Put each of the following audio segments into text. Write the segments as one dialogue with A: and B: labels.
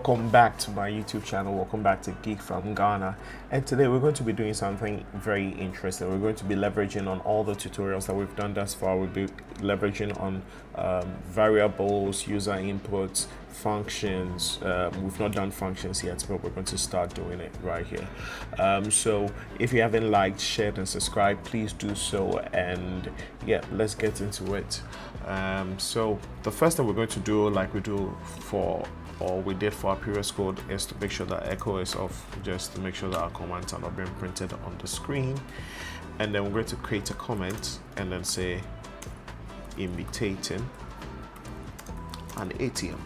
A: Welcome back to my YouTube channel. Welcome back to Geek from Ghana. And today we're going to be doing something very interesting. We're going to be leveraging on all the tutorials that we've done thus far. We'll be leveraging on variables, user inputs, functions. We've not done functions yet, but we're going to start doing it right here. So if you haven't liked, shared, and subscribed, please do so. And yeah, let's get into it. So the first thing we're going to do, like we do for or we did for our previous code, is to make sure that echo is off, just to make sure that our commands are not being printed on the screen. And then we're going to create a comment and then say imitating an ATM,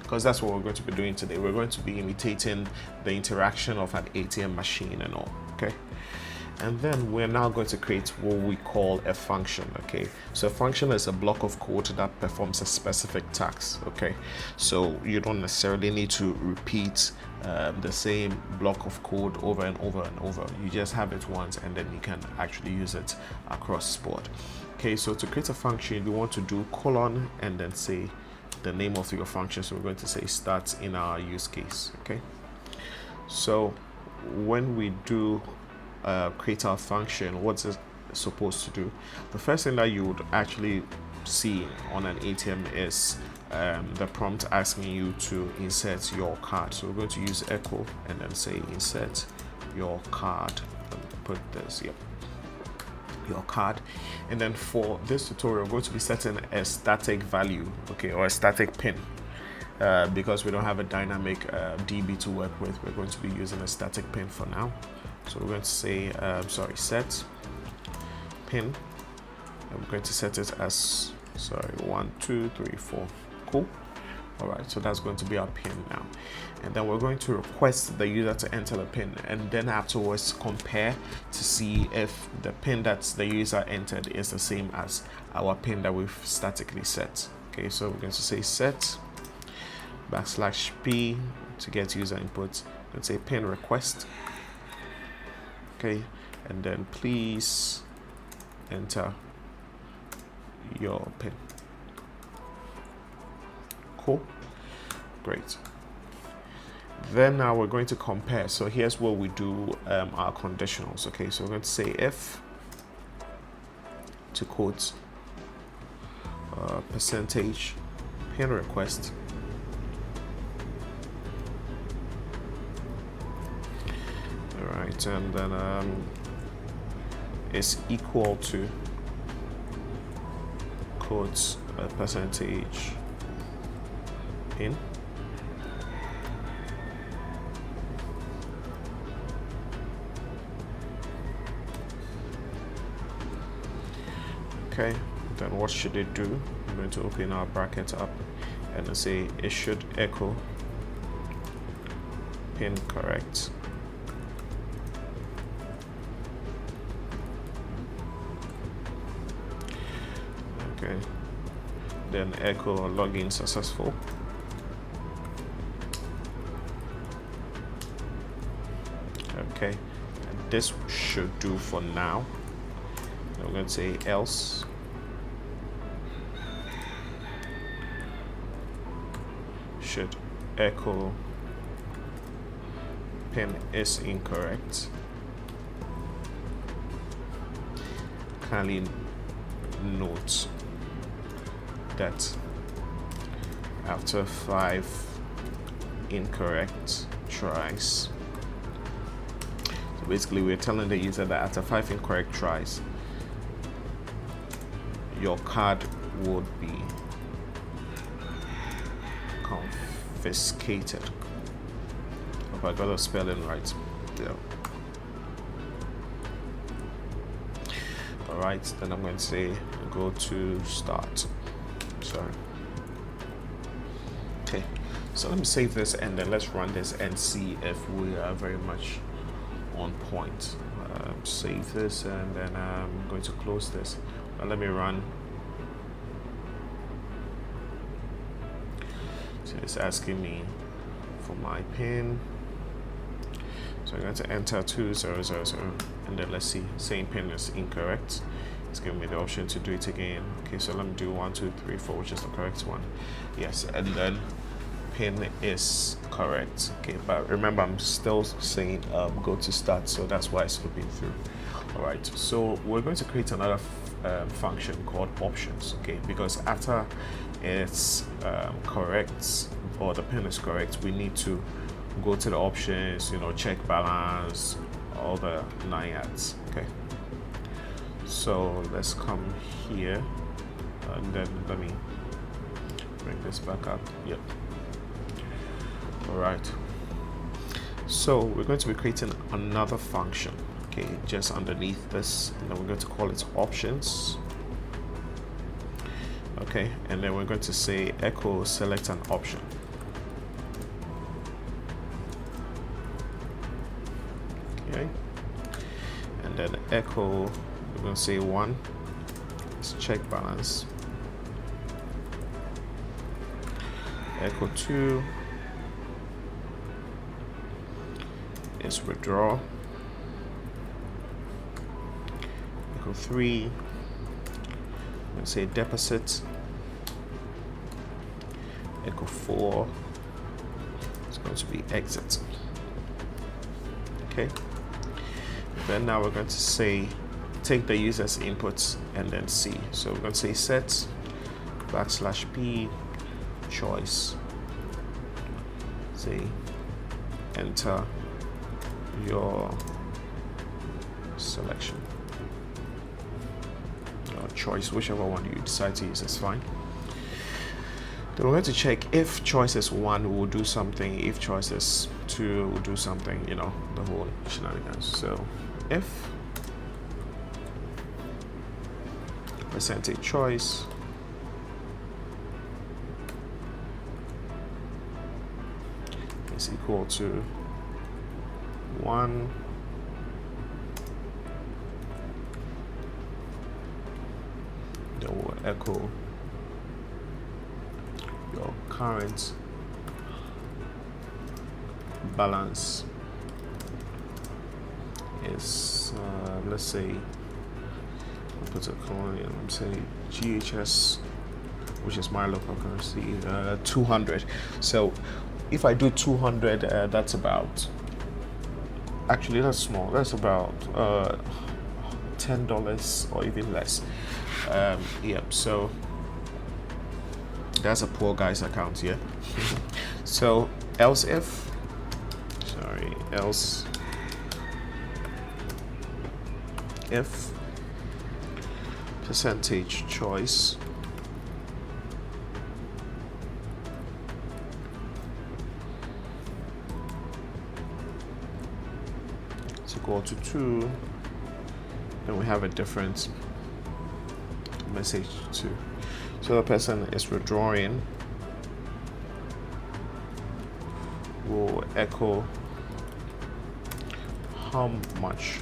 A: because that's what we're going to be doing today. We're going to be imitating the interaction of an ATM machine and all. Okay. And then we're now going to create what we call a function. Okay, so a function is a block of code that performs a specific task. Okay, so you don't necessarily need to repeat the same block of code over and over and over. You just have it once and then you can actually use it across the board. Okay, so to create a function, you want to do colon and then say the name of your function. So we're going to say start in our use case. Okay, so when we do create our function, what's it supposed to do? The first thing that you would actually see on an ATM is the prompt asking you to insert your card. So we're going to use echo and then say insert your card and put this, yep, your card. And then for this tutorial, we're going to be setting a static value, okay, or a static pin. Because we don't have a dynamic DB to work with, we're going to be using a static pin for now. So we're going to say, set pin, and we're going to set it as, 1, 2, 3, 4. Cool. All right, so that's going to be our pin now. And then we're going to request the user to enter the pin, and then afterwards compare to see if the pin that the user entered is the same as our pin that we've statically set. Okay, so we're going to say set \p to get user input. Let's say pin request. Okay, and then please enter your pin. Cool, great. Then now we're going to compare. So here's where we do our conditionals. Okay, so we're going to say if to quote percentage pin request and then is equal to quotes percentage in. Okay, then what should it do? I'm going to open our bracket up and say it should echo pin correct. Okay, then echo login successful. Okay, and this should do for now. I'm going to say else should echo pin is incorrect. Kindly note that after 5 incorrect tries, so basically we're telling the user that after 5 incorrect tries, your card would be confiscated. Hope I got the spelling right. Yeah. All right, then I'm going to say go to start. Sorry. Okay, so let me save this and then let's run this and see if we are very much on point. Save this and then I'm going to close this. Let me run. So it's asking me for my pin. So I'm going to enter 2000 and then let's see, same pin is incorrect. It's giving me the option to do it again. Okay, so let me do 1, 2, 3, 4, which is the correct one. Yes, and then pin is correct. Okay, but remember I'm still saying go to start, so that's why it's looping through. All right, so we're going to create another function called options. Okay, because after it's correct, or the pin is correct, we need to go to the options, you know, check balance, all the 9 yards. Okay, so let's come here, and then let me bring this back up. Yep. All right, so we're going to be creating another function, okay, just underneath this, and then we're going to call it options. Okay, and then we're going to say echo select an option. Okay, and then echo, we're going to say 1, let's check balance. Echo 2 is withdraw. Echo 3, let's say deposit. Echo 4 is going to be exit. Okay, then now we're going to say take the user's inputs and then see. So we're going to say set \p choice, say enter your selection or choice, whichever one you decide to use is fine. Then we're going to check if choice is 1 will do something, if choice is 2 will do something, you know, the whole shenanigans. So if percentage choice is equal to 1, then we'll echo your current balance is let's say I'll put a colon and I'm saying GHS, which is my local currency, 200. So if I do 200, that's about, actually that's small, that's about $10 or even less. Yep, so that's a poor guy's account here. So else if percentage choice is equal to 2, then we have a different message too. So the person is withdrawing, will echo how much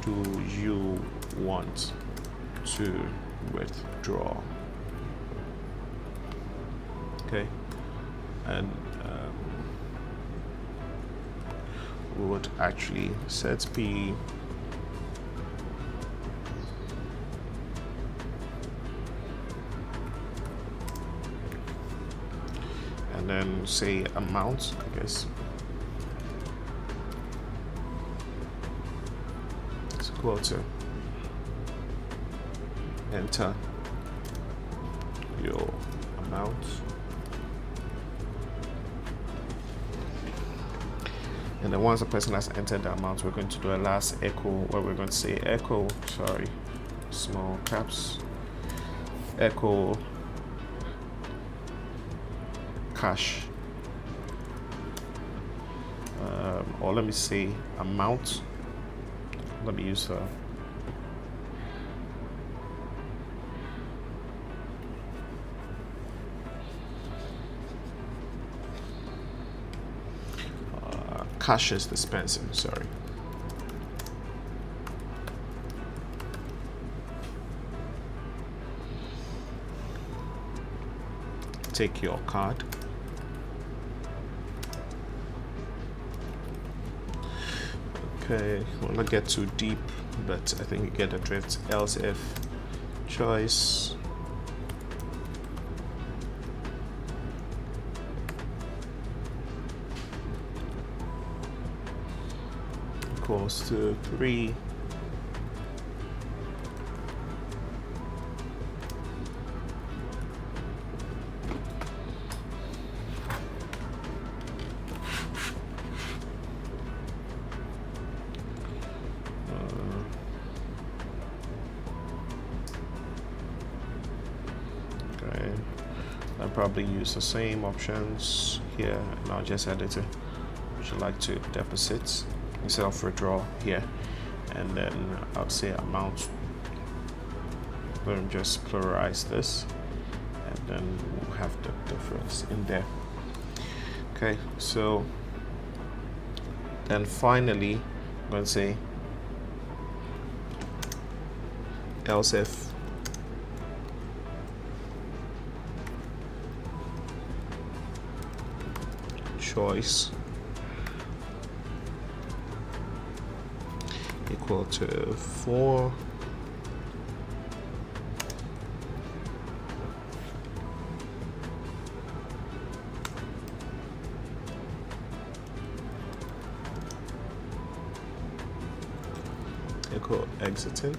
A: do you want to withdraw. Okay, and we would actually set P and then say amount, I guess, it's equal to enter your amount. And then once the person has entered the amount, we're going to do a last echo where we're going to say echo, small caps, echo cash, or let me say amount. Let me use cash is dispensing, sorry. Take your card. Okay, I won't get too deep, but I think you get the drift. Else if choice equals to 3. I'll probably use the same options here, and I'll just edit it. Would you like to deposit instead of withdraw here? And then I'll say amount. Then just pluralize this, and then we'll have the difference in there. Okay, so then finally I'm going to say else if choice equal to 4, equal exiting,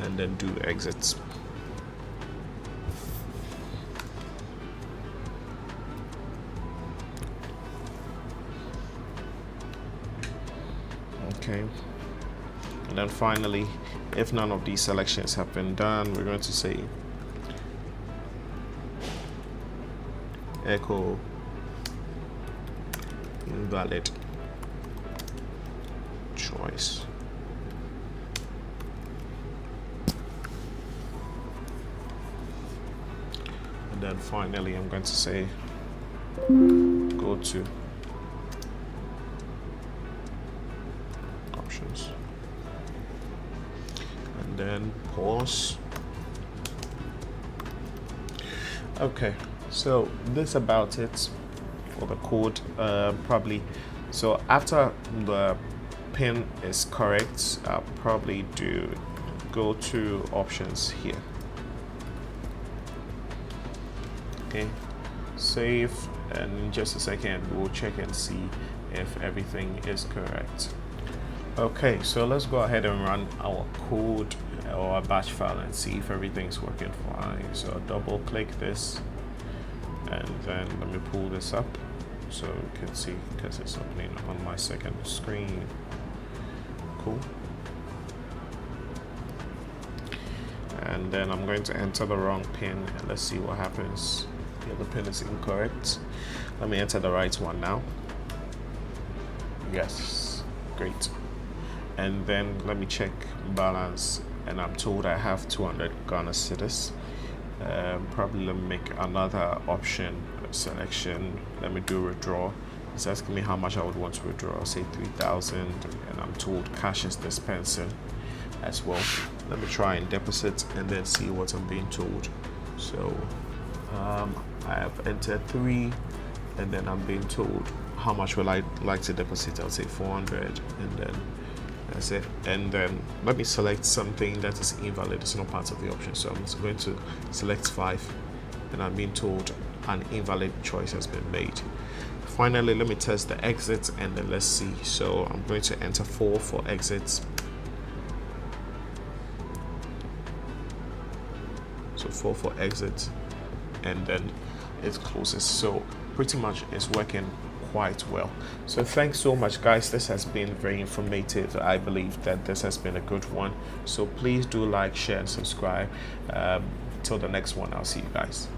A: and then do exits. Okay, and then finally, if none of these selections have been done, we're going to say echo invalid choice. And then finally, I'm going to say go to options, and then pause. Okay, so this about it for the code. Probably, so after the pin is correct, I'll probably go to options here. Okay, save, and in just a second we'll check and see if everything is correct. Okay, so let's go ahead and run our code or our batch file and see if everything's working fine. So I'll double click this, and then let me pull this up so you can see, because it's opening on my second screen. Cool. And then I'm going to enter the wrong pin, and let's see what happens. Yeah, the pin is incorrect. Let me enter the right one now. Yes, great. And then let me check balance, and I'm told I have 200 Ghana cedis. Probably let me make another option selection. Let me do withdraw. It's asking me how much I would want to withdraw. I'll say 3,000, and I'm told cash is dispensing as well. Let me try and deposit and then see what I'm being told. So I have entered 3, and then I'm being told how much will I like to deposit. I'll say 400, and then that's it. And then let me select something that is invalid. It's not part of the option, so I'm just going to select 5, and I'm being told an invalid choice has been made. Finally, let me test the exits, and then let's see. So I'm going to enter 4 for exits. So 4 for exit, and then it closes. So pretty much it's working quite well. So thanks so much, guys. This has been very informative. I believe that this has been a good one. So please do like, share, and subscribe. Till the next one, I'll see you guys.